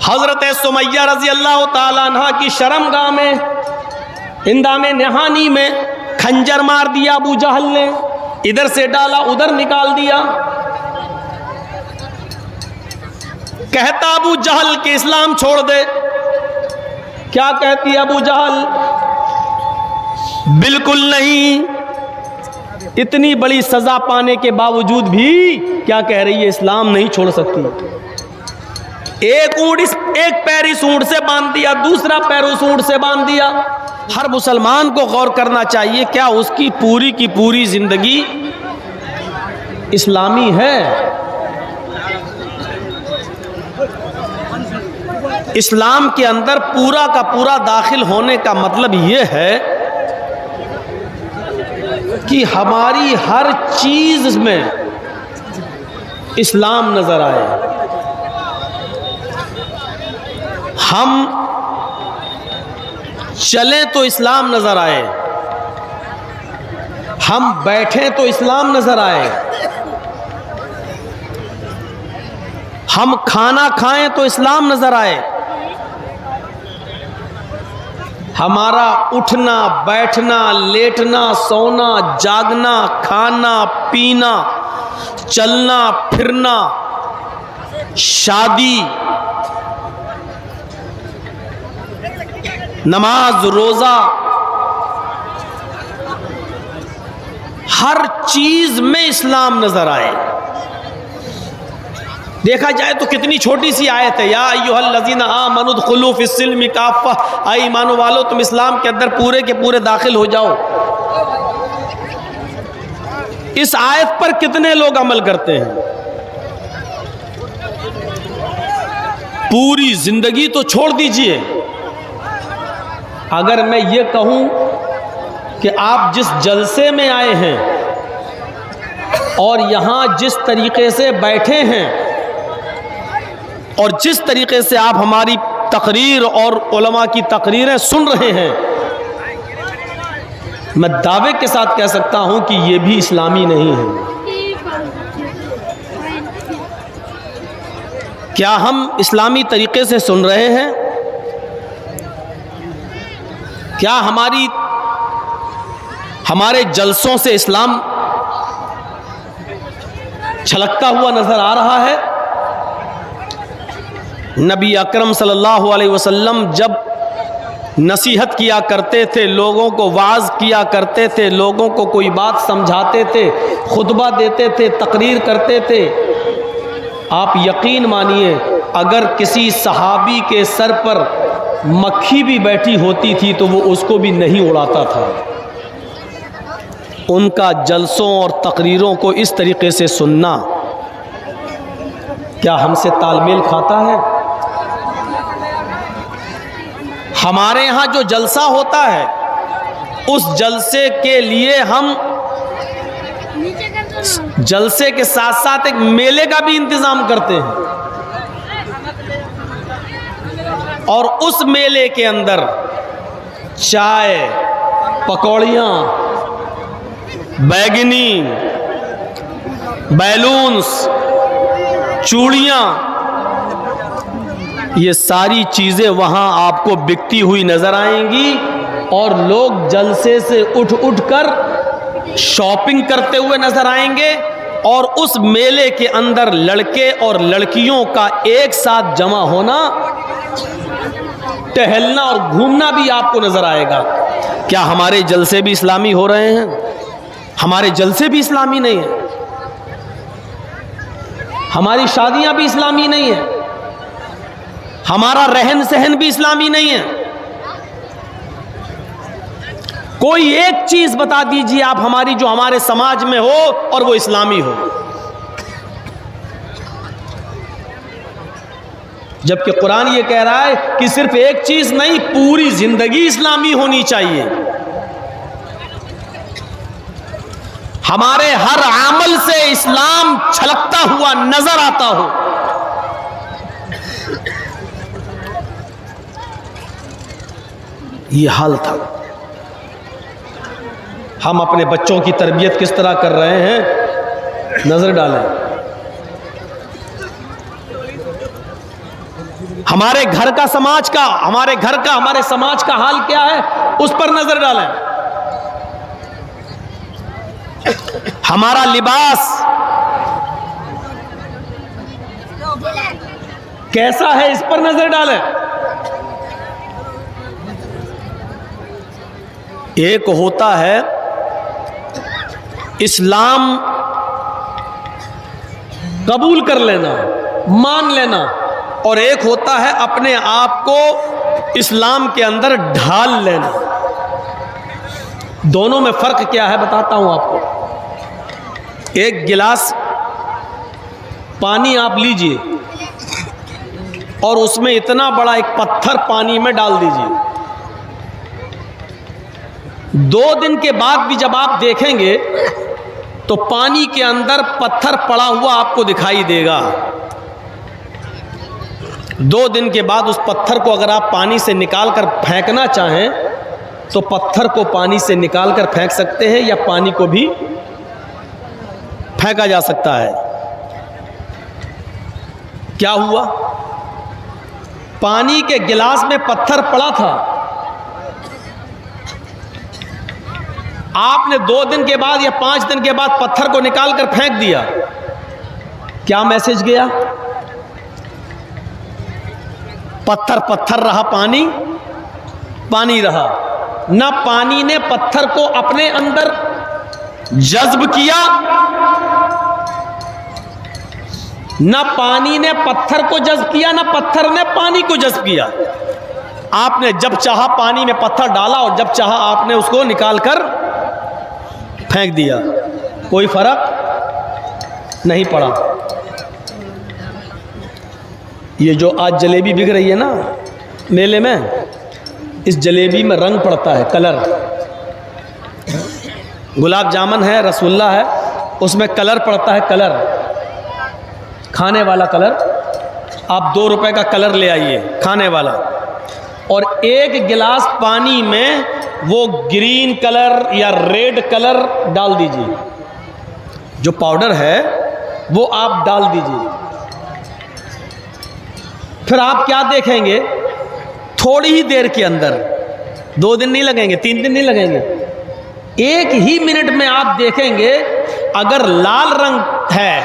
हजरत सुमैया रजी अल्लाह ताला अन्हा की शर्मगाह में इंदामे नहानी में खंजर मार दिया अबू जहल ने, इधर से डाला उधर निकाल दिया। कहता अबू जहल कि इस्लाम छोड़ दे। क्या कहती अबू जहल? बिल्कुल नहीं। इतनी बड़ी सजा पाने के बावजूद भी क्या कह रही है? इस्लाम नहीं छोड़ सकती। एक पैर इस ऊंट से बांध दिया, दूसरा पैर उस ऊंट से बांध दिया। हर मुसलमान को गौर करना चाहिए, क्या उसकी पूरी की पूरी जिंदगी इस्लामी है? इस्लाम के अंदर पूरा का पूरा दाखिल होने का मतलब यह है कि हमारी हर चीज में इस्लाम नजर आए। हम चलें तो इस्लाम नजर आए, हम बैठें तो इस्लाम नजर आए, हम खाना खाएं तो इस्लाम नजर आए, हमारा उठना बैठना लेटना सोना जागना खाना पीना चलना फिरना शादी नमाज रोजा हर चीज में इस्लाम नजर आए। देखा जाए तो कितनी छोटी सी आयत है, या अय्युहल्लज़ीना आमनु उदखुलू फिस्सिल्मि काफ़्फ़ा, ऐ ईमान वालो तुम इस्लाम के अंदर पूरे के पूरे दाखिल हो जाओ। इस आयत पर कितने लोग अमल करते हैं? पूरी जिंदगी तो छोड़ दीजिए, अगर मैं ये कहूं कि आप जिस जलसे में आए हैं और यहां जिस तरीके से बैठे हैं और जिस तरीके से आप हमारी तकरीर और उलमा की तकरीरें सुन रहे हैं, मैं दावे के साथ कह सकता हूं कि ये भी इस्लामी नहीं है। क्या हम इस्लामी तरीके से सुन रहे हैं? क्या हमारे जलसों से इस्लाम छलकता हुआ नजर आ रहा है? नबी अकरम सल्लल्लाहु अलैहि वसल्लम जब नसीहत किया करते थे, लोगों को वाज किया करते थे, लोगों को कोई बात समझाते थे, खुतबा देते थे, तकरीर करते थे, आप यकीन मानिए अगर किसी सहाबी के सर पर मक्खी भी बैठी होती थी तो वो उसको भी नहीं उड़ाता था। उनका जलसों और तकरीरों को इस तरीके से सुनना क्या हमसे तालमेल खाता है? हमारे यहाँ जो जलसा होता है उस जलसे के लिए हम जलसे के साथ साथ एक मेले का भी इंतजाम करते हैं और उस मेले के अंदर चाय पकौड़ियाँ बैगनी बैलून्स चूड़ियाँ ये सारी चीज़ें वहाँ आपको बिकती हुई नज़र आएंगी और लोग जलसे से उठ कर शॉपिंग करते हुए नज़र आएंगे और उस मेले के अंदर लड़के और लड़कियों का एक साथ जमा होना टहलना और घूमना भी आपको नज़र आएगा। क्या हमारे जलसे भी इस्लामी हो रहे हैं? हमारे जलसे भी इस्लामी नहीं है, हमारी शादियां भी इस्लामी नहीं है, हमारा रहन सहन भी इस्लामी नहीं है। कोई एक चीज बता दीजिए आप हमारी जो हमारे समाज में हो और वो इस्लामी हो। जबकि कुरान ये कह रहा है कि सिर्फ एक चीज नहीं, पूरी जिंदगी इस्लामी होनी चाहिए। हमारे हर अमल से इस्लाम छलकता हुआ नजर आता हो। ये हाल था। हम अपने बच्चों की तरबियत किस तरह कर रहे हैं, नजर डालें। हमारे घर का समाज का, हमारे समाज का हाल क्या है, उस पर नजर डालें। हमारा लिबास कैसा है, इस पर नजर डालें। एक होता है इस्लाम कबूल कर लेना, मान लेना, और एक होता है अपने आप को इस्लाम के अंदर ढाल लेना। दोनों में फर्क क्या है बताता हूं आपको। एक गिलास पानी आप लीजिए और उसमें इतना बड़ा एक पत्थर पानी में डाल दीजिए। 2 दिन के बाद भी जब आप देखेंगे तो पानी के अंदर पत्थर पड़ा हुआ आपको दिखाई देगा। 2 दिन के बाद उस पत्थर को अगर आप पानी से निकाल कर फेंकना चाहें तो पत्थर को पानी से निकाल कर फेंक सकते हैं, या पानी को भी फेंका जा सकता है। क्या हुआ? पानी के गिलास में पत्थर पड़ा था, आपने 2 दिन के बाद या 5 दिन के बाद पत्थर को निकाल कर फेंक दिया। क्या मैसेज गया? पत्थर पत्थर रहा, पानी पानी रहा। ना पानी ने पत्थर को अपने अंदर जज्ब किया, ना पानी ने पत्थर को जज्ब किया, ना पत्थर ने पानी को जज्ब किया। आपने जब चाहा पानी में पत्थर डाला और जब चाहा आपने उसको निकाल कर फेंक दिया, कोई फर्क नहीं पड़ा। ये जो आज जलेबी बिक रही है ना मेले में, इस जलेबी में रंग पड़ता है, कलर। गुलाब जामुन है, रसगुल्ला है, उसमें कलर पड़ता है, कलर, खाने वाला कलर। आप 2 रुपए का कलर ले आइए खाने वाला, और 1 गिलास पानी में वो ग्रीन कलर या रेड कलर डाल दीजिए। जो पाउडर है वो आप डाल दीजिए। फिर आप क्या देखेंगे, थोड़ी ही देर के अंदर, 2 दिन नहीं लगेंगे, 3 दिन नहीं लगेंगे, 1 ही मिनट में आप देखेंगे अगर लाल रंग है,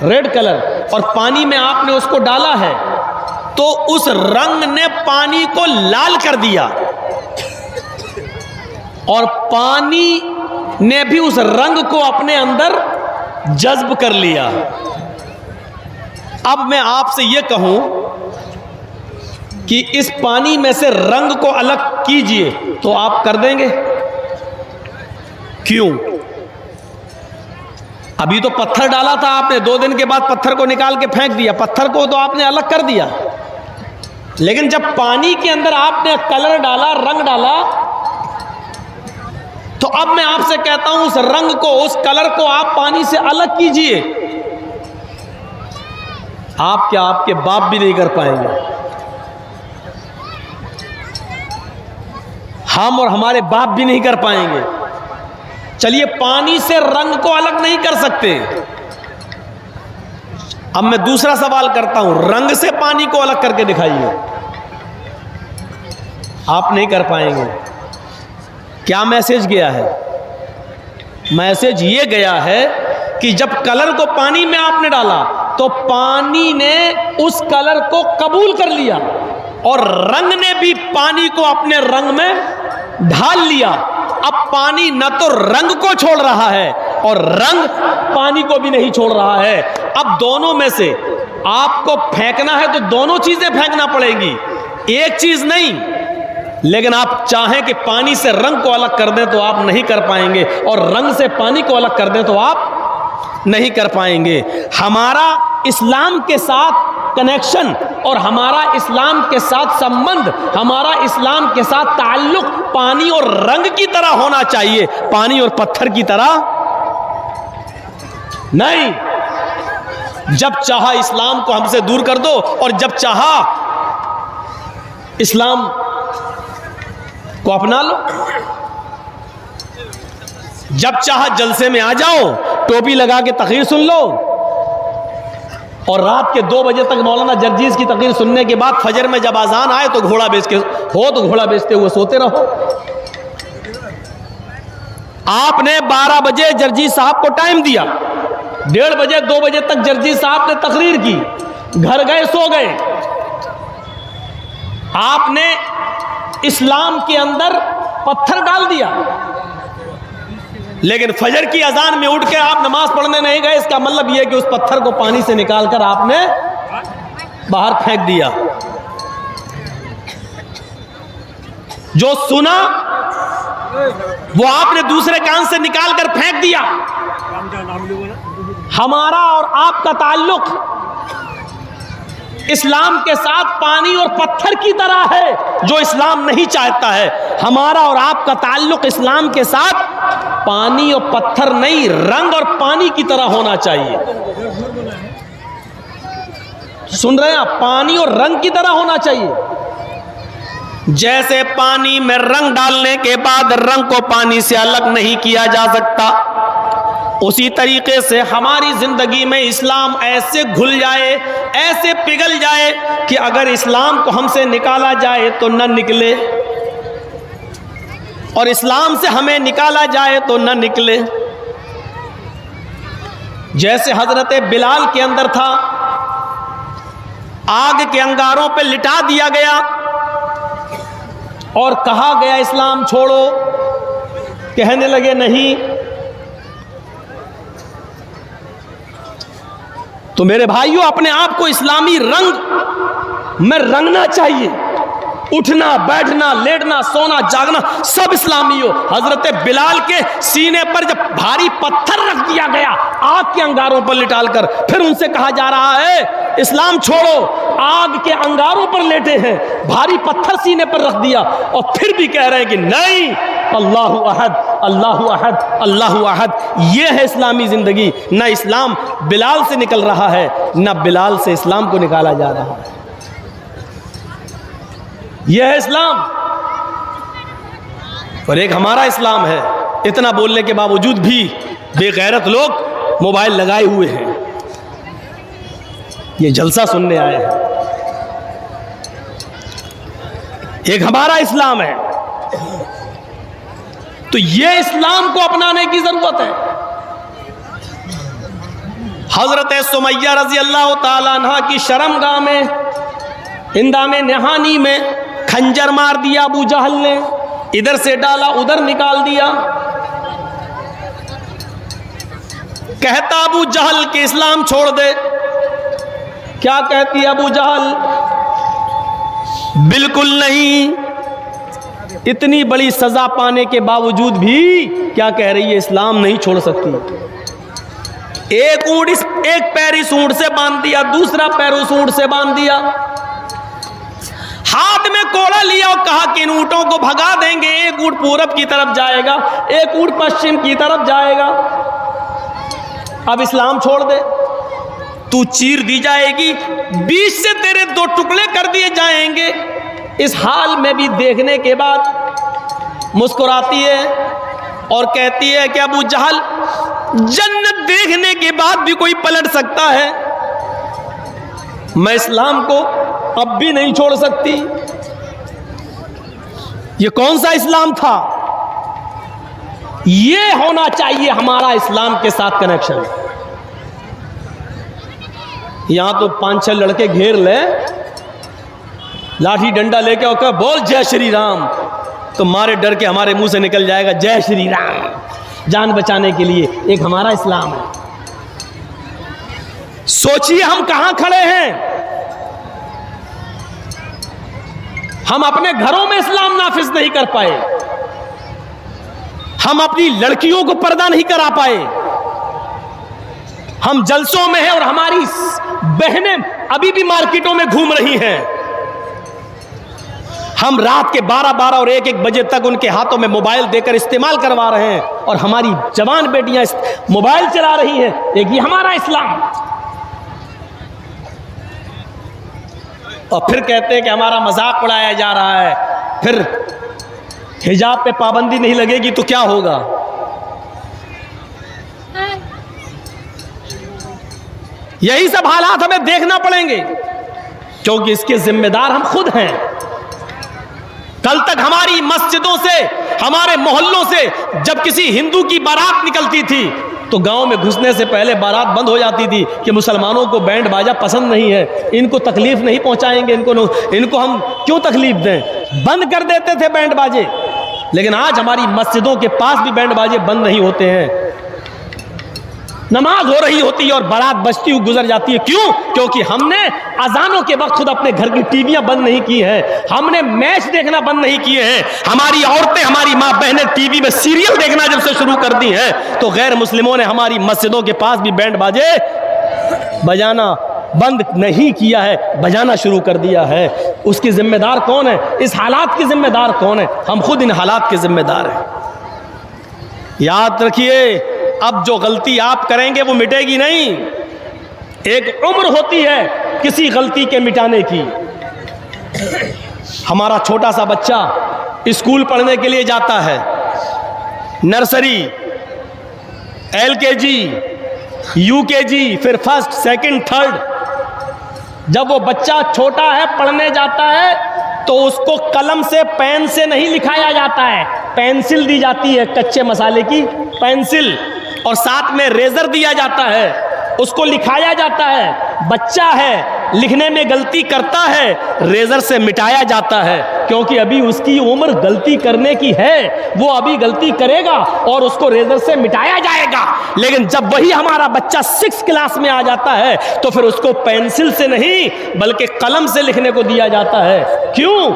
रेड कलर, और पानी में आपने उसको डाला है तो उस रंग ने पानी को लाल कर दिया और पानी ने भी उस रंग को अपने अंदर जज्ब कर लिया। अब मैं आपसे यह कहूं कि इस पानी में से रंग को अलग कीजिए, तो आप कर देंगे? क्यों? अभी तो पत्थर डाला था आपने, 2 दिन के बाद पत्थर को निकाल के फेंक दिया, पत्थर को तो आपने अलग कर दिया। लेकिन जब पानी के अंदर आपने कलर डाला, रंग डाला, तो अब मैं आपसे कहता हूं उस रंग को, उस कलर को आप पानी से अलग कीजिए। आप क्या, आपके बाप भी नहीं कर पाएंगे। हम और हमारे बाप भी नहीं कर पाएंगे। चलिए, पानी से रंग को अलग नहीं कर सकते। अब मैं दूसरा सवाल करता हूं, रंग से पानी को अलग करके दिखाइए। आप नहीं कर पाएंगे। क्या मैसेज गया है? मैसेज ये गया है कि जब कलर को पानी में आपने डाला तो पानी ने उस कलर को कबूल कर लिया और रंग ने भी पानी को अपने रंग में ढाल लिया। अब पानी न तो रंग को छोड़ रहा है और रंग पानी को भी नहीं छोड़ रहा है। अब दोनों में से आपको फेंकना है तो दोनों चीजें फेंकना पड़ेंगी, एक चीज नहीं। लेकिन आप चाहें कि पानी से रंग को अलग कर दें तो आप नहीं कर पाएंगे, और रंग से पानी को अलग कर दें तो आप नहीं कर पाएंगे। हमारा इस्लाम के साथ कनेक्शन और हमारा इस्लाम के साथ संबंध, हमारा इस्लाम के साथ ताल्लुक पानी और रंग की तरह होना चाहिए, पानी और पत्थर की तरह नहीं। जब चाहा इस्लाम को हमसे दूर कर दो और जब चाहा इस्लाम को अपना लो। जब चाहा जलसे में आ जाओ, टोपी लगा के तकरीर सुन लो, और रात के 2 बजे तक मौलाना जर्जीस की तकरीर सुनने के बाद फजर में जब आजान आए तो घोड़ा बेचते हुए सोते रहो। आपने 12 बजे जर्जीस साहब को टाइम दिया, 1:30 बजे 2 बजे तक जर्जीस साहब ने तकरीर की, घर गए सो गए। आपने इस्लाम के अंदर पत्थर डाल दिया, लेकिन फजर की अजान में उठ के आप नमाज पढ़ने नहीं गए। इसका मतलब यह कि उस पत्थर को पानी से निकालकर आपने बाहर फेंक दिया। जो सुना वो आपने दूसरे कान से निकालकर फेंक दिया। हमारा और आपका ताल्लुक इस्लाम के साथ पानी और पत्थर की तरह है, जो इस्लाम नहीं चाहता है। हमारा और आपका ताल्लुक इस्लाम के साथ पानी और पत्थर नहीं, रंग और पानी की तरह होना चाहिए। सुन रहे हैं आप? पानी और रंग की तरह होना चाहिए। जैसे पानी में रंग डालने के बाद रंग को पानी से अलग नहीं किया जा सकता, उसी तरीके से हमारी जिंदगी में इस्लाम ऐसे घुल जाए, ऐसे पिघल जाए कि अगर इस्लाम को हमसे निकाला जाए तो न निकले, और इस्लाम से हमें निकाला जाए तो न निकले। जैसे हजरत बिलाल के अंदर था, आग के अंगारों पे लिटा दिया गया और कहा गया इस्लाम छोड़ो, कहने लगे नहीं। तो मेरे भाइयों, अपने आप को इस्लामी रंग में रंगना चाहिए। उठना, बैठना, लेटना, सोना, जागना सब इस्लामी हो। हजरत बिलाल के सीने पर जब भारी पत्थर रख दिया गया आग के अंगारों पर लिटालकर, फिर उनसे कहा जा रहा है इस्लाम छोड़ो, आग के अंगारों पर लेटे हैं, भारी पत्थर सीने पर रख दिया, और फिर भी कह रहे हैं कि नहीं, अल्लाहु अहद, अल्लाहु अहद, अल्लाहु अहद। यह है इस्लामी जिंदगी। ना इस्लाम बिलाल से निकल रहा है, ना बिलाल से इस्लाम को निकाला जा रहा है। यह है इस्लाम। और एक हमारा इस्लाम है। इतना बोलने के बावजूद भी बेगैरत लोग मोबाइल लगाए हुए हैं, ये जलसा सुनने आए हैं। एक हमारा इस्लाम है, तो ये इस्लाम को अपनाने की जरूरत है। हजरत सुमैया रजी अल्लाह ताला अन्हा की शर्मगाह में, इंदामे नहानी में खंजर मार दिया अबू जहल ने, इधर से डाला उधर निकाल दिया। कहता अबू जहल कि इस्लाम छोड़ दे। क्या कहती अबू जहल? बिल्कुल नहीं। इतनी बड़ी सजा पाने के बावजूद भी क्या कह रही है? इस्लाम नहीं छोड़ सकती। एक पैर इस ऊंट से बांध दिया, दूसरा पैर उस ऊंट से बांध दिया, हाथ में कोड़ा लिया और कहा कि इन ऊंटों को भगा देंगे। एक ऊंट पूरब की तरफ जाएगा, एक ऊंट पश्चिम की तरफ जाएगा। अब इस्लाम छोड़ दे, तू चीर दी जाएगी, बीच से तेरे 2 टुकड़े कर दिए जाएंगे। इस हाल में भी देखने के बाद मुस्कुराती है और कहती है कि अबू जहल, जन्नत देखने के बाद भी कोई पलट सकता है, मैं इस्लाम को अब भी नहीं छोड़ सकती। ये कौन सा इस्लाम था? ये होना चाहिए हमारा इस्लाम के साथ कनेक्शन। यहां तो 5-6 लड़के घेर ले, लाठी डंडा लेके और कह बोल जय श्री राम, तो मारे डर के हमारे मुंह से निकल जाएगा जय श्री राम। जान बचाने के लिए एक हमारा इस्लाम है। सोचिए हम कहां खड़े हैं। हम अपने घरों में इस्लाम नाफिज नहीं कर पाए, हम अपनी लड़कियों को पर्दा नहीं करा पाए, हम जलसों में हैं और हमारी बहनें अभी भी मार्केटों में घूम रही हैं। हम रात के 12-12 और 1-1 बजे तक उनके हाथों में मोबाइल देकर इस्तेमाल करवा रहे हैं, और हमारी जवान बेटियां मोबाइल चला रही हैं। एक ये हमारा इस्लाम। और फिर कहते हैं कि हमारा मजाक उड़ाया जा रहा है। फिर हिजाब पे पाबंदी नहीं लगेगी तो क्या होगा? यही सब हालात हमें देखना पड़ेंगे, क्योंकि इसके जिम्मेदार हम खुद हैं। कल तक हमारी मस्जिदों से, हमारे मोहल्लों से जब किसी हिंदू की बारात निकलती थी तो गांव में घुसने से पहले बारात बंद हो जाती थी कि मुसलमानों को बैंड बाजा पसंद नहीं है, इनको तकलीफ नहीं पहुंचाएंगे, इनको हम क्यों तकलीफ दें, बंद कर देते थे बैंड बाजे। लेकिन आज हमारी मस्जिदों के पास भी बैंड बाजे बंद नहीं होते हैं। नमाज हो रही होती है और बारात बजती हुई गुजर जाती है। क्यों? क्योंकि हमने अजानों के वक्त खुद अपने घर की टीवियां बंद नहीं की है, हमने मैच देखना बंद नहीं किए हैं। हमारी औरतें, हमारी माँ बहनें टीवी में सीरियल देखना जब से शुरू कर दी है तो गैर मुस्लिमों ने हमारी मस्जिदों के पास भी बैंड बाजे बजाना बंद नहीं किया है, बजाना शुरू कर दिया है। उसकी जिम्मेदार कौन है? इस हालात की जिम्मेदार कौन है? हम खुद इन हालात के जिम्मेदार हैं। याद रखिए, अब जो गलती आप करेंगे वो मिटेगी नहीं। एक उम्र होती है किसी गलती के मिटाने की। हमारा छोटा सा बच्चा स्कूल पढ़ने के लिए जाता है, नर्सरी, LKG, UKG, फिर फर्स्ट, सेकंड, थर्ड। जब वो बच्चा छोटा है, पढ़ने जाता है, तो उसको कलम से, पेन से नहीं लिखाया जाता है, पेंसिल दी जाती है, कच्चे मसाले की पेंसिल, और साथ में रेजर दिया जाता है, उसको लिखाया जाता है। बच्चा है, लिखने में गलती करता है, रेजर से मिटाया जाता है, क्योंकि अभी उसकी उम्र गलती करने की है। वो अभी गलती करेगा और उसको रेजर से मिटाया जाएगा। लेकिन जब वही हमारा बच्चा 6 क्लास में आ जाता है तो फिर उसको पेंसिल से नहीं बल्कि कलम से लिखने को दिया जाता है। क्यों?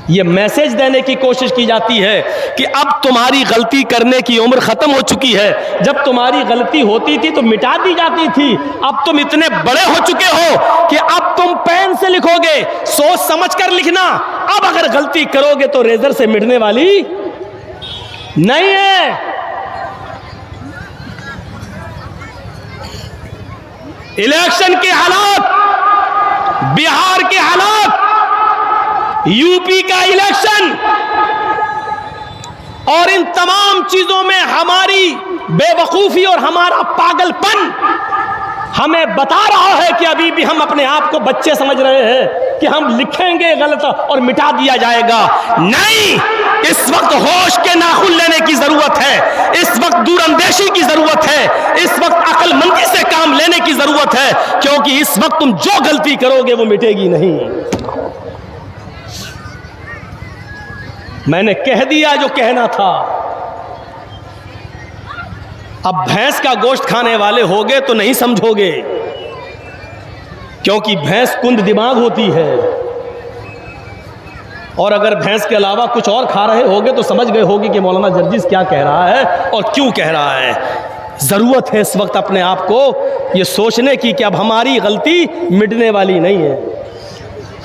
ये मैसेज देने की कोशिश की जाती है कि अब तुम्हारी गलती करने की उम्र खत्म हो चुकी है। जब तुम्हारी गलती होती थी तो मिटा दी जाती थी, अब तुम इतने बड़े हो चुके हो कि अब तुम पेन से लिखोगे, सोच समझ कर लिखना। अब अगर गलती करोगे तो रेजर से मिटने वाली नहीं है। इलेक्शन के हालात, बिहार के हालात, यूपी का इलेक्शन और इन तमाम चीजों में हमारी बेवकूफी और हमारा पागलपन हमें बता रहा है कि अभी भी हम अपने आप को बच्चे समझ रहे हैं कि हम लिखेंगे गलत और मिटा दिया जाएगा। नहीं, इस वक्त होश के नाखून लेने की जरूरत है, इस वक्त दूरअंदेशी की जरूरत है, इस वक्त अक्लमंदी से काम लेने की जरूरत है, क्योंकि इस वक्त तुम जो गलती करोगे वो मिटेगी नहीं। मैंने कह दिया जो कहना था। अब भैंस का गोश्त खाने वाले होगे तो नहीं समझोगे, क्योंकि भैंस कुंद दिमाग होती है, और अगर भैंस के अलावा कुछ और खा रहे होगे तो समझ गए होगे कि मौलाना जर्जिस क्या कह रहा है और क्यों कह रहा है। जरूरत है इस वक्त अपने आप को ये सोचने की कि अब हमारी गलती मिटने वाली नहीं है।